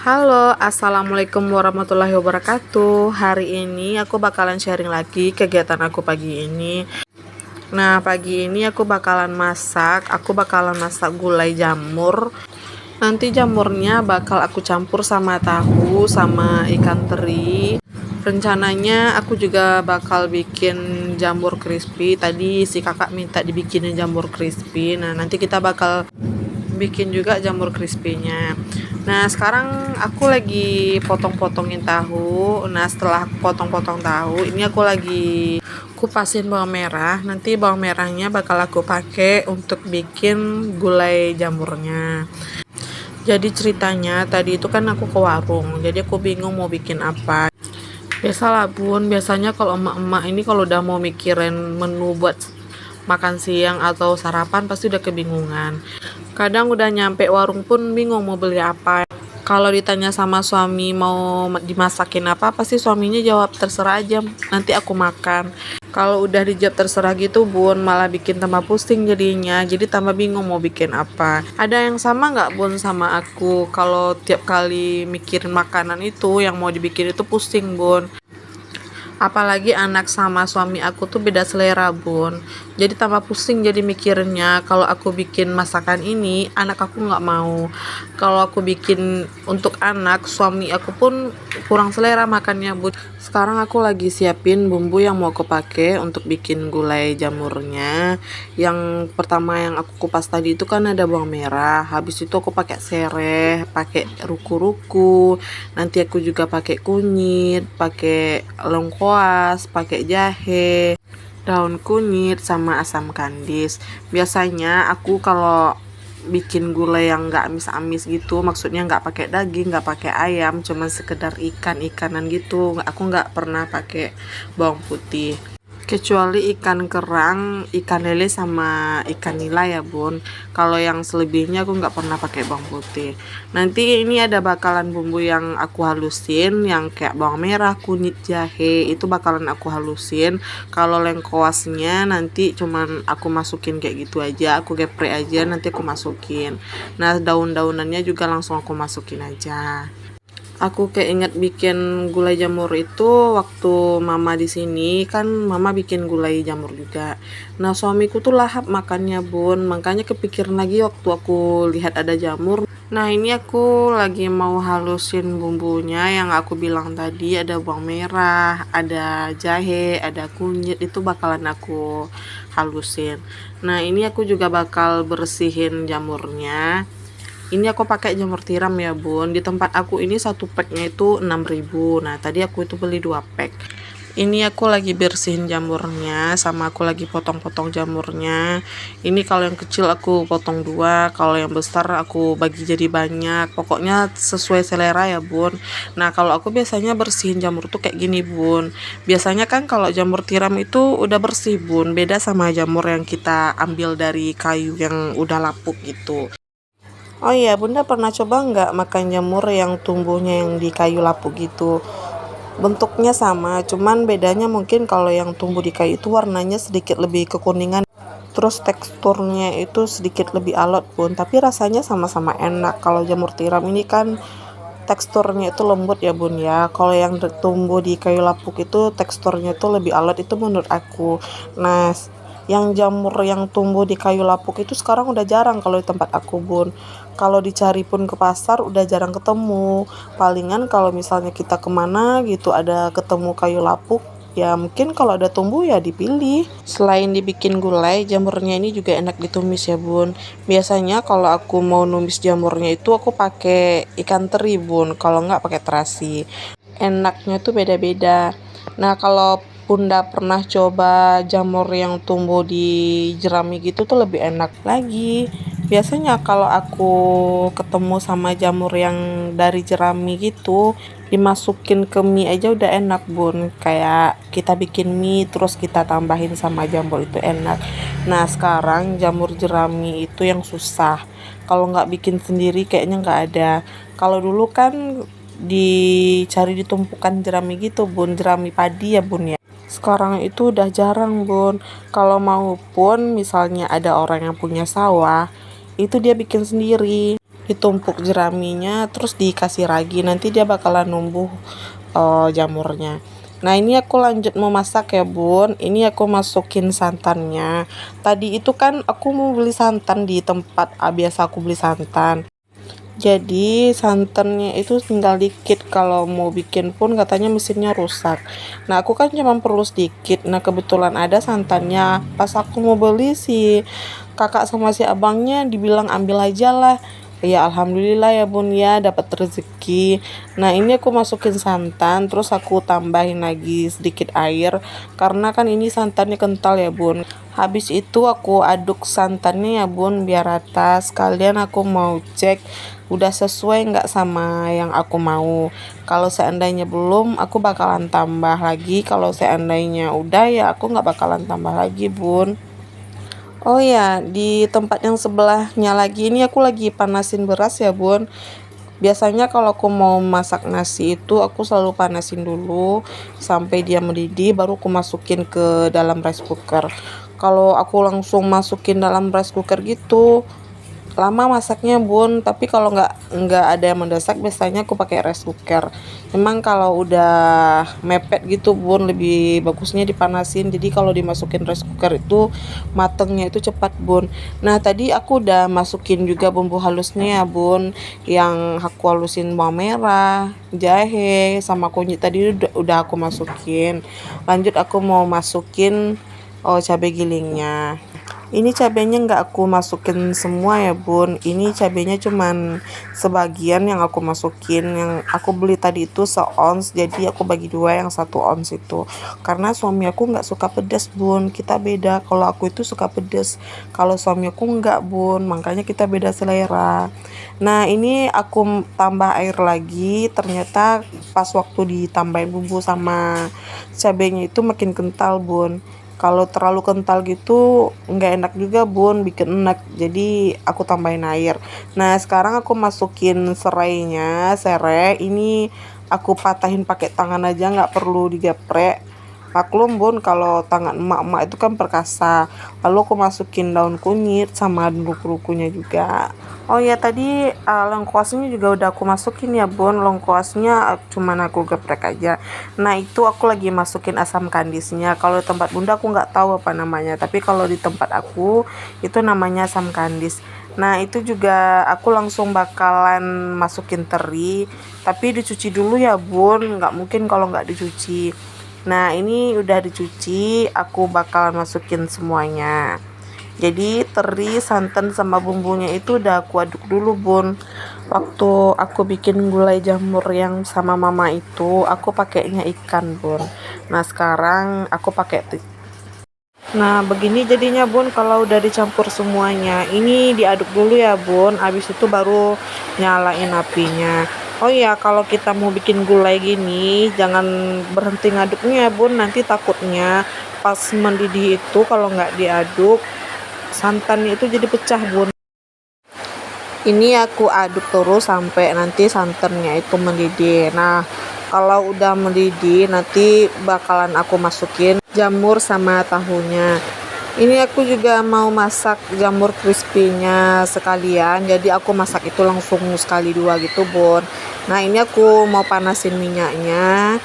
Halo, assalamualaikum warahmatullahi wabarakatuh. Hari ini aku bakalan sharing lagi kegiatan aku pagi ini. Nah, pagi ini aku bakalan masak gulai jamur. Nanti jamurnya bakal aku campur sama tahu sama ikan teri. Rencananya aku juga bakal bikin jamur crispy. Tadi si kakak minta dibikinin jamur crispy. Nah, nanti kita bakal bikin juga jamur crispy-nya. Nah, sekarang aku lagi potong-potongin tahu. Nah, setelah potong-potong tahu, ini aku lagi kupasin bawang merah. Nanti bawang merahnya bakal aku pakai untuk bikin gulai jamurnya. Jadi ceritanya tadi itu kan aku ke warung. Jadi aku bingung mau bikin apa. Biasalah bun, biasanya kalau emak-emak ini kalau udah mau mikirin menu buat makan siang atau sarapan pasti udah kebingungan. Kadang udah nyampe warung pun bingung mau beli apa. Kalau ditanya sama suami mau dimasakin apa, pasti suaminya jawab terserah aja, nanti aku makan. Kalau udah dijawab terserah gitu bun, malah bikin tambah pusing jadinya. Jadi tambah bingung mau bikin apa. Ada yang sama nggak bun sama aku? Kalau tiap kali mikirin makanan itu yang mau dibikin itu pusing bun. Apalagi anak sama suami aku tuh beda selera bun, jadi tambah pusing jadi mikirnya. Kalau aku bikin masakan ini anak aku nggak mau, kalau aku bikin untuk anak suami aku pun kurang selera makannya bun. Sekarang aku lagi siapin bumbu yang mau aku pakai untuk bikin gulai jamurnya. Yang pertama yang aku kupas tadi itu kan ada bawang merah, habis itu aku pakai sereh, pakai ruku-ruku, nanti aku juga pakai kunyit, pakai lengkuas, pakai jahe, daun kunyit sama asam kandis. Biasanya aku kalau bikin gulai yang nggak amis-amis gitu, maksudnya nggak pakai daging, nggak pakai ayam, cuman sekedar ikan-ikanan gitu, aku nggak pernah pakai bawang putih, kecuali ikan kerang, ikan lele sama ikan nila ya bun. Kalau yang selebihnya aku nggak pernah pakai bawang putih. Nanti ini ada bakalan bumbu yang aku halusin, yang kayak bawang merah, kunyit, jahe, itu bakalan aku halusin. Kalau lengkoasnya nanti cuman aku masukin kayak gitu aja, aku geprek aja, nanti aku masukin. Nah, daun-daunannya juga langsung aku masukin aja. Aku kayak inget bikin gulai jamur itu waktu mama di sini, kan mama bikin gulai jamur juga. Nah, suamiku tuh lahap makannya bun, makanya kepikiran lagi waktu aku lihat ada jamur. Nah, ini aku lagi mau halusin bumbunya yang aku bilang tadi, ada bawang merah, ada jahe, ada kunyit, itu bakalan aku halusin. Nah, ini aku juga bakal bersihin jamurnya. Ini aku pakai jamur tiram ya bun. Di tempat aku ini satu packnya itu 6.000. Nah, tadi aku itu beli 2 pack. Ini aku lagi bersihin jamurnya, sama aku lagi potong-potong jamurnya. Ini kalau yang kecil aku potong 2, kalau yang besar aku bagi jadi banyak. Pokoknya sesuai selera ya bun. Nah, kalau aku biasanya bersihin jamur tuh kayak gini bun. Biasanya kan kalau jamur tiram itu udah bersih bun, beda sama jamur yang kita ambil dari kayu yang udah lapuk gitu. Oh iya, Bunda pernah coba nggak makan jamur yang tumbuhnya yang di kayu lapuk gitu? Bentuknya sama, cuman bedanya mungkin kalau yang tumbuh di kayu itu warnanya sedikit lebih kekuningan. Terus teksturnya itu sedikit lebih alot pun, tapi rasanya sama-sama enak. Kalau jamur tiram ini kan teksturnya itu lembut ya bun ya. Kalau yang tumbuh di kayu lapuk itu teksturnya itu lebih alot, itu menurut aku. Nah, yang jamur yang tumbuh di kayu lapuk itu sekarang udah jarang kalau di tempat aku bun. Kalau dicari pun ke pasar udah jarang ketemu. Palingan kalau misalnya kita kemana gitu ada ketemu kayu lapuk, ya mungkin kalau ada tumbuh ya dipilih. Selain dibikin gulai, jamurnya ini juga enak ditumis ya bun. Biasanya kalau aku mau numis jamurnya itu aku pakai ikan teri bun, kalau nggak pakai terasi. Enaknya tuh beda-beda. Nah, kalau Bunda pernah coba jamur yang tumbuh di jerami gitu tuh lebih enak lagi. Biasanya kalau aku ketemu sama jamur yang dari jerami gitu, dimasukin ke mie aja udah enak bun. Kayak kita bikin mie terus kita tambahin sama jamur, itu enak. Nah, sekarang jamur jerami itu yang susah. Kalau nggak bikin sendiri kayaknya nggak ada. Kalau dulu kan dicari di tumpukan jerami gitu bun, jerami padi ya bun ya. Sekarang itu udah jarang bun. Kalau mau pun misalnya ada orang yang punya sawah, itu dia bikin sendiri. ditumpuk jeraminya terus dikasih ragi, nanti dia bakalan numbuh jamurnya. Nah ini aku lanjut memasak ya bun. Ini aku masukin santannya. Tadi itu kan aku mau beli santan di tempat biasa aku beli santan. Jadi santannya itu tinggal dikit, kalau mau bikin pun katanya mesinnya rusak. Nah aku kan cuma perlu sedikit. Nah kebetulan ada santannya. Pas aku mau beli, si kakak sama si abangnya dibilang ambil aja lah. Ya alhamdulillah ya bun ya, dapat rezeki. Nah ini aku masukin santan, terus aku tambahin lagi sedikit air karena kan ini santannya kental ya bun. Habis itu aku aduk santannya ya bun biar rata. Sekalian aku mau cek udah sesuai nggak sama yang aku mau. Kalau seandainya belum, aku bakalan tambah lagi. Kalau seandainya udah, ya aku nggak bakalan tambah lagi bun. Oh ya, di tempat yang sebelahnya lagi ini aku lagi panasin beras ya bun. Biasanya kalau aku mau masak nasi itu aku selalu panasin dulu sampai dia mendidih, baru aku masukin ke dalam rice cooker. Kalau aku langsung masukin dalam rice cooker gitu lama masaknya bun, tapi kalau nggak ada yang mendesak biasanya aku pakai rice cooker. Memang kalau udah mepet gitu bun, lebih bagusnya dipanasin, jadi kalau dimasukin rice cooker itu matengnya itu cepat bun. Nah tadi aku udah masukin juga bumbu halusnya ya bun, yang aku halusin bawang merah, jahe sama kunyit tadi udah aku masukin. Lanjut aku mau masukin cabai gilingnya. Ini cabenya nggak aku masukin semua ya bun, ini cabenya cuman sebagian yang aku masukin. Yang aku beli tadi itu seons, jadi aku bagi dua, yang 1 ons itu karena suami aku nggak suka pedas bun, kita beda. Kalau aku itu suka pedas, kalau suami aku nggak bun, makanya kita beda selera. Nah ini aku tambah air lagi, ternyata pas waktu ditambahin bumbu sama cabenya itu makin kental bun. Kalau terlalu kental gitu nggak enak juga bun, bikin enak, jadi aku tambahin air. Nah sekarang aku masukin serai ini, aku patahin pakai tangan aja, nggak perlu digeprek. Maklum bun, kalau tangan emak-emak itu kan perkasa. Lalu aku masukin daun kunyit sama bumbu-bumbunya juga. Oh ya tadi lengkuasnya juga udah aku masukin ya bun. Lengkuasnya cuman aku geprek aja. Nah itu aku lagi masukin asam kandisnya. Kalau di tempat bunda aku nggak tahu apa namanya, tapi kalau di tempat aku itu namanya asam kandis. Nah itu juga aku langsung bakalan masukin teri, tapi dicuci dulu ya bun, nggak mungkin kalau nggak dicuci. Nah ini udah dicuci, aku bakalan masukin semuanya. Jadi teri, santan sama bumbunya itu udah aku aduk dulu bun. Waktu aku bikin gulai jamur yang sama mama itu, aku pakainya ikan bun. Nah sekarang aku pakai. Nah begini jadinya bun, kalau udah dicampur semuanya ini diaduk dulu ya bun, habis itu baru nyalain apinya. Oh iya, kalau kita mau bikin gulai gini jangan berhenti ngaduknya ya bun, nanti takutnya pas mendidih itu kalau nggak diaduk santannya itu jadi pecah bun. Ini aku aduk terus sampai nanti santannya itu mendidih. Nah kalau udah mendidih nanti bakalan aku masukin jamur sama tahunya. Ini aku juga mau masak jamur crispy-nya sekalian, jadi aku masak itu langsung sekali dua gitu bun. Nah ini aku mau panasin minyaknya.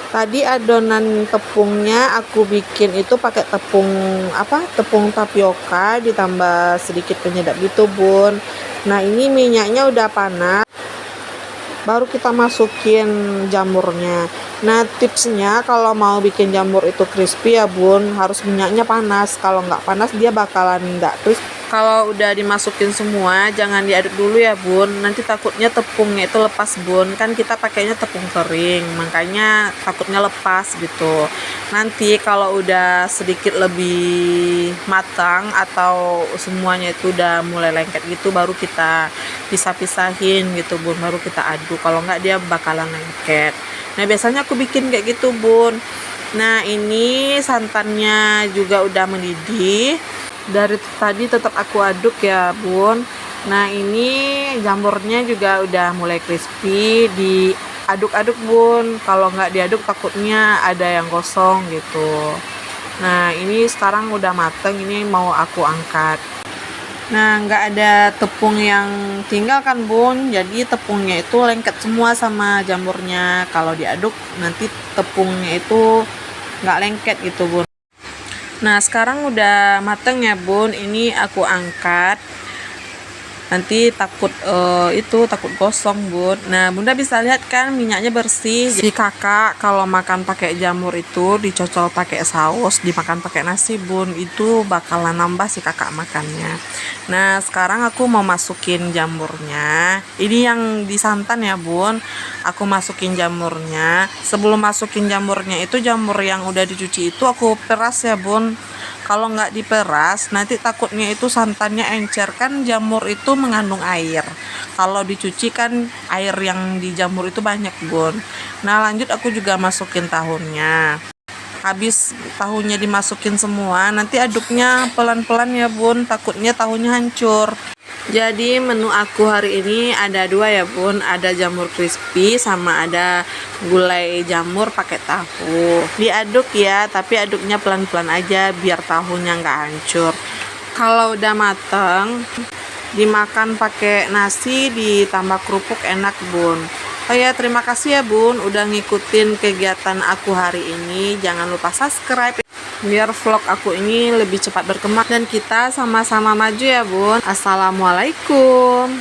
Tadi adonan tepungnya aku bikin itu pakai tepung tapioka ditambah sedikit penyedap gitu bun. Nah ini minyaknya udah panas, baru kita masukin jamurnya. Nah tipsnya kalau mau bikin jamur itu crispy ya bun, harus minyaknya panas. Kalau nggak panas dia bakalan nggak crispy. Kalau udah dimasukin semua jangan diaduk dulu ya bun, nanti takutnya tepungnya itu lepas bun, kan kita pakainya tepung kering, makanya takutnya lepas gitu. Nanti kalau udah sedikit lebih matang atau semuanya itu udah mulai lengket gitu, baru kita pisah-pisahin gitu bun, baru kita aduk. Kalau nggak dia bakalan lengket. Nah biasanya aku bikin kayak gitu bun. Nah ini santannya juga udah mendidih, dari tadi tetap aku aduk ya bun. Nah ini jamurnya juga udah mulai crispy, diaduk-aduk bun, kalau nggak diaduk takutnya ada yang gosong gitu. Nah ini sekarang udah mateng, ini mau aku angkat. Nah, nggak ada tepung yang tinggal kan bun, jadi tepungnya itu lengket semua sama jamurnya. Kalau diaduk nanti tepungnya itu nggak lengket gitu bun. Nah, sekarang udah mateng ya bun, ini aku angkat. Nanti takut takut gosong bun. Nah, bunda bisa lihat kan minyaknya bersih. Jadi kakak kalau makan pakai jamur itu dicocol pakai saus, dimakan pakai nasi bun, itu bakalan nambah si kakak makannya. Nah, sekarang aku mau masukin jamurnya. Ini yang disantan ya bun, aku masukin jamurnya. Sebelum masukin jamurnya itu, jamur yang udah dicuci itu aku peras ya bun. Kalau nggak diperas nanti takutnya itu santannya encer, kan jamur itu mengandung air. Kalau dicuci kan air yang di jamur itu banyak bun. Nah, lanjut aku juga masukin tahunnya. Habis tahunnya dimasukin semua, nanti aduknya pelan-pelan ya bun, takutnya tahunnya hancur. Jadi menu aku hari ini ada dua ya bun, ada jamur crispy sama ada gulai jamur pakai tahu. Diaduk ya, tapi aduknya pelan-pelan aja biar tahunya nggak hancur. Kalau udah mateng, dimakan pakai nasi ditambah kerupuk enak bun. Oh ya, terima kasih ya bun udah ngikutin kegiatan aku hari ini. Jangan lupa subscribe biar vlog aku ini lebih cepat berkembang dan kita sama-sama maju ya bun. Assalamualaikum.